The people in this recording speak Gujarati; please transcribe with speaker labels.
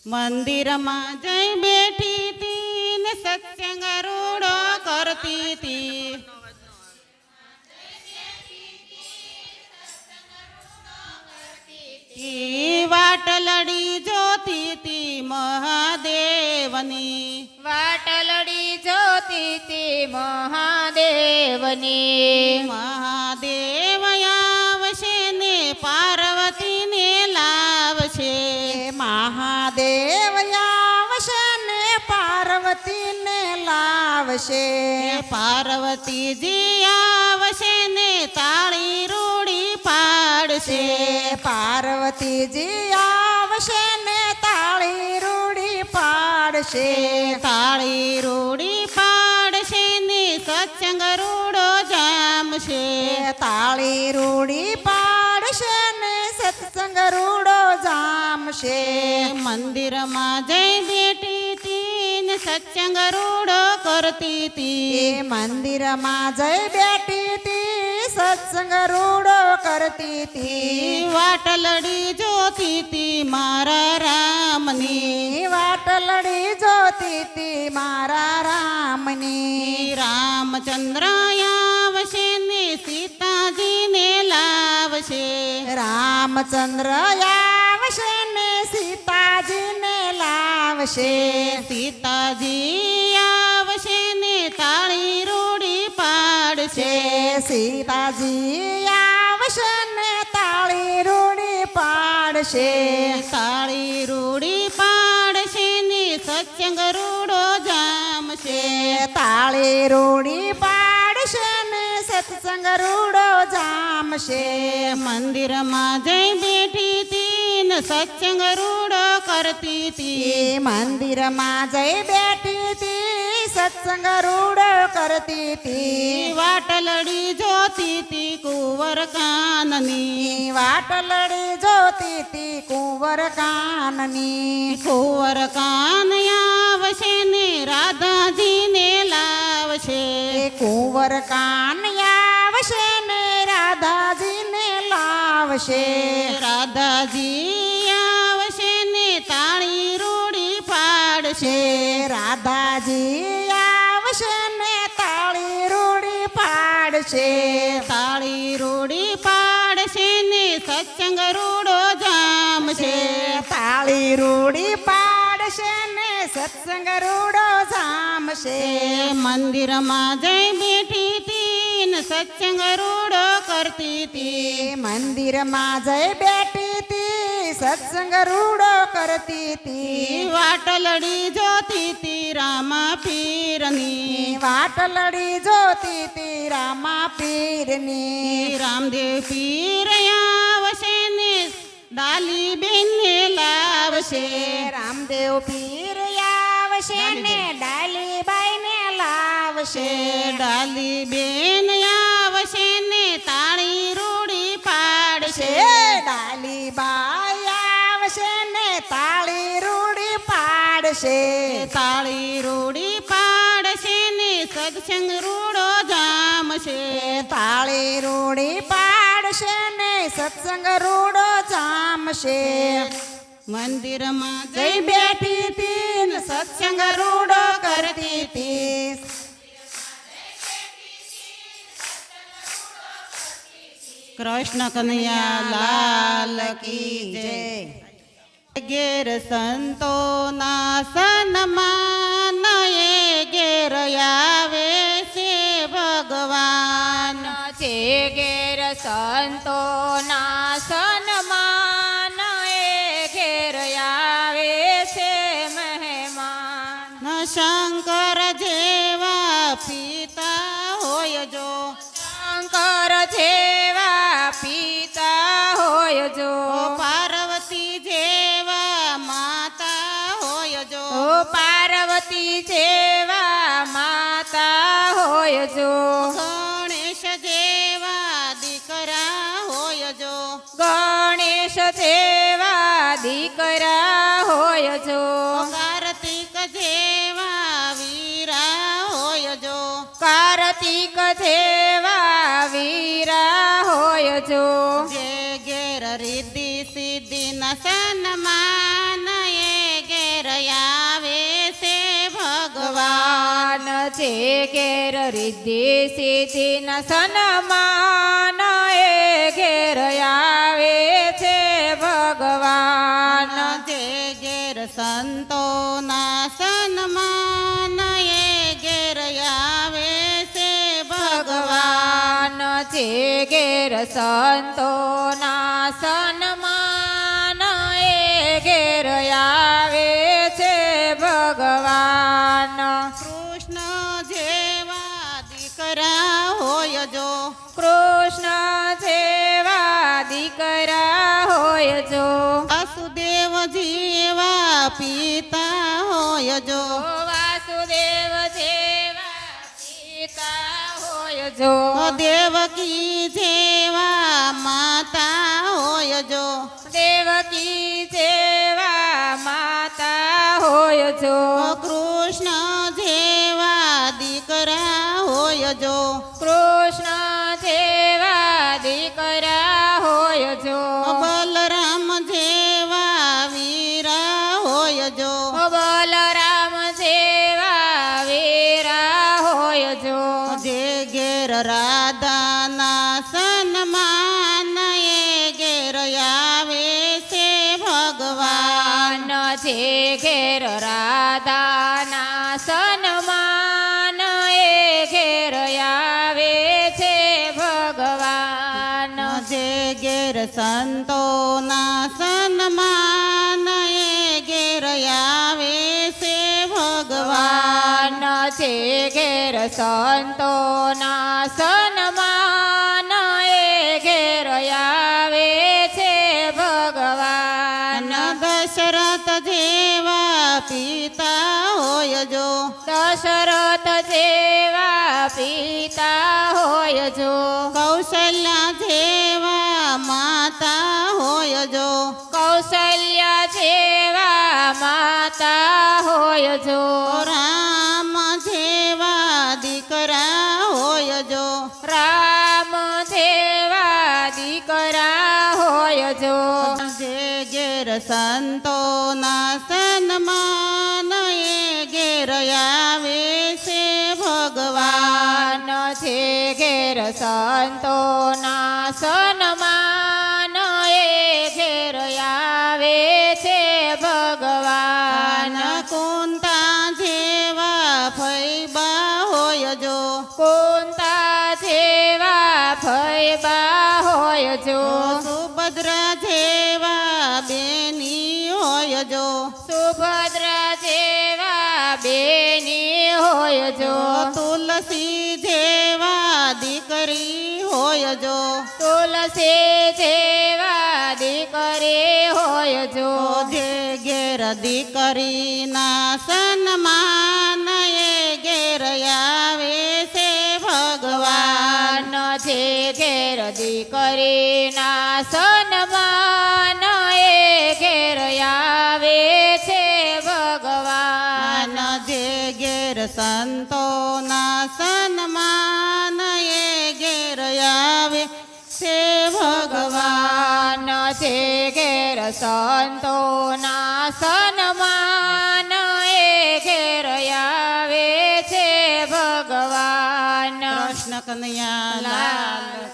Speaker 1: મંદિરમાં જઈ બેઠી તી ને સત્સંગ રૂડો કરતી તી. વાટલડી જોતી તી મહાદેવની.
Speaker 2: વાટલડી જોતી તી મહાદેવની.
Speaker 1: મહાદેવ આવશે ને પાર્વતીને લાવશે.
Speaker 2: મહાદેવ આવશે ને પાર્વતીને લાવશે.
Speaker 1: પાર્વતીજી આવશે ને તાળી રૂડી પાડશે.
Speaker 2: પાર્વતીજી આવશે ને તાળી રૂડી પાડશે.
Speaker 1: તાળી રૂડી પાડશે ને સત્સંગ રૂડો જામશે.
Speaker 2: તાળી રૂડી પાડશે ને સત્સંગ રૂડો જામશે.
Speaker 1: મંદિરમાં જઈ બેઠી તી ને સત્સંગ રૂડો કરતી તી.
Speaker 2: મંદિરમાં જઈ બેઠી તી સત્સંગ રૂડો કરતી તી.
Speaker 1: વાટલડી જોતી તી મારા રામની.
Speaker 2: વાટલડી જોતી તી મારા રામની.
Speaker 1: રામચંદ્ર આવશે ને સીતાજીને લાવશે.
Speaker 2: રામચંદ્ર આવશે ને સીતાજીને લાવશે.
Speaker 1: સીતાજી આવશે ને તાળી રૂડી પાડશે.
Speaker 2: સીતાજી આવશે ને તાળી રૂડી પાડશે.
Speaker 1: તાળી રૂડી પાડશે ને સત્સંગ રૂડો જામશે.
Speaker 2: તાળી રૂડી પાડશે ને સત્સંગ રૂડો જામશે.
Speaker 1: મંદિરમાં જઈ બેઠી તી ને સત્સંગ રૂડો કરતી તી.
Speaker 2: મંદિરમાં જઈ બેઠી તી સત્સંગ રૂડો કરતી તી.
Speaker 1: વાટલડી જોતી તી કુંવર કાનની.
Speaker 2: વાટલડી જોતી તી કુંવર કાનની.
Speaker 1: કુંવર કાન આવશે ને રાધાજીને લાવશે.
Speaker 2: કુંવર કાન આવશે ને રાધાજીને લાવશે.
Speaker 1: રાધાજી આવશે ને તાળી રૂડી પાડશે.
Speaker 2: રાધાજી આવશે ને તાળી રૂડી પાડશે.
Speaker 1: તાળી રૂડી પાડશે ને સત્સંગ રૂડો જામશે.
Speaker 2: તાળી રૂડી પાડશે ને સત્સંગ રૂડો જામશે.
Speaker 1: મંદિરમાં જઈ બેઠી તી ને સત્સંગ રૂડો કરતી તી.
Speaker 2: મંદિરમાં જઈ બેઠી તી સત્સંગ રૂડો કરતી તી.
Speaker 1: વાટલડી જોતી તી રામા પીરની.
Speaker 2: વાટલડી જોતી તી રામા પીરની.
Speaker 1: રામદેવ પીર આવશે ને ડાલી બેનને લાવશે.
Speaker 2: રામદેવ પીર આવશે ને ડાલીબાઈને લાવશે.
Speaker 1: ડાલી બેન આવશે ને તાળી રૂડી પાડશે.
Speaker 2: ડાલીબાઈ આવશે ને તાળી રૂડી પાડશે.
Speaker 1: તાળી રૂડી પાડશે ને સત્સંગ રૂડો જામશે.
Speaker 2: તાળી રૂડી પાડશે ને સત્સંગ રૂડો જામશે.
Speaker 1: મંદિરમાં
Speaker 2: જઈ
Speaker 1: જઈ
Speaker 2: બેઠી તી ને સત્સંગ રૂડો કરતી તી.
Speaker 1: કૃષ્ણ કનૈયા લાલ કી જય. ઘેર સંતોના સન્માન એ ઘેર આવે છે ભગવાન.
Speaker 2: છે ઘેર સંતોના સન્માન એ ઘેર આવે છે મહેમાન.
Speaker 1: શંકર જેવા પિતા હોય જો.
Speaker 2: શંકર જેવા પિતા હોય જો.
Speaker 1: પાર્વતી જેવા માતા હોય જો.
Speaker 2: પાર્વતી જેવા માતા હોય જો.
Speaker 1: ગણેશ જેવા દીકરા હોય જો.
Speaker 2: ગણેશ જેવા દીકરા હોય જો.
Speaker 1: કાર્તિક જેવા વીરા હોય જો.
Speaker 2: કાર્તિક જેવા વીરા હોય જો.
Speaker 1: જે ઘેર રિદ્ધિ સિદ્ધિ ન સન્માન એ ઘેર
Speaker 3: છે ઘેર રિદ્ધિ સિદ્ધિના સન્માન એ ઘેર આવે છે ભગવાન
Speaker 1: જે ઘેર સંતોના સન્માન એ ઘેર આવે છે ભગવાન
Speaker 3: ભગવાન છે ઘેર સંતોના સન્માન એ ઘેર આવે છે ભગવાન
Speaker 1: કૃષ્ણ જેવા દીકરા હોય જો
Speaker 3: કૃષ્ણ જેવા દીકરા હોય જો
Speaker 1: વાસુદેવ જેવા પિતા હોય જો
Speaker 3: વાસુદેવ જેવા પિતા હોય જો
Speaker 1: દેવકી જેવા માતા હોય જો
Speaker 3: દેવકી જેવા માતા હોય જો
Speaker 1: કૃષ્ણ જેવા દીકરા હોય જો
Speaker 3: કૃષ્ણ જેવા દીકરા હોય જો
Speaker 1: બલરામ જેવા વીરા હોય જો
Speaker 3: બલરામ જેવા વીરા હોય જો
Speaker 1: જે ઘેર રાધાના સન્માન એ ઘેર આવે છે ભગવાન
Speaker 3: છે ઘેર રાધાના સન્માન એ ઘેર આવે છે ભગવાન
Speaker 1: જે ઘેર સંતોના સન્માન એ ઘેર આવે છે ભગવાન
Speaker 3: ભગવાન છે ઘેર સંતોના સન્માન એ ઘેર આવે છે ભગવાન
Speaker 1: દશરથ જેવા પિતા હોય જો
Speaker 3: દશરથ જેવા પિતા હોય જો
Speaker 1: કૌશલ્યા જેવા માતા હોય જો
Speaker 3: કૌશલ્યા જેવા માતા હોય જો
Speaker 1: રામ જેવા દીકરા હોય જો
Speaker 3: રામ જેવા દીકરા હોય જો
Speaker 1: જે ઘેર સંતોના સન્માન એ ઘેર આવે છે ભગવાન
Speaker 3: ભગવાન છે ઘેર સંતોના સન્માન એ ઘેર આવે છે ભગવાન
Speaker 1: કુંતા જેવા ફૈબા હોય જો
Speaker 3: કુંતા જેવા ફૈબા હોય જો
Speaker 1: સુભદ્રા જેવા બેની હોય જો
Speaker 3: સુભદ્રા જેવા બેની હોય જો
Speaker 1: તુલસી જેવા દીકરી હોય જો
Speaker 3: તુલસી જેવા દીકરી હોય જો
Speaker 1: જે ઘેર દીકરીના સન્માન એ ઘેર આવે છે ભગવાન
Speaker 3: ભગવાન છે ઘેર દીકરીના સન્માન એ ઘેર આવે છે ભગવાન
Speaker 1: જે ઘેર સંતોના સન્માન એ ઘેર આવે છે ભગવાન
Speaker 3: ભગવાન છે ઘેર સંતોના સન્માન એ ઘેર આવે છે ભગવાન
Speaker 1: કૃષ્ણ કનૈયા લાલ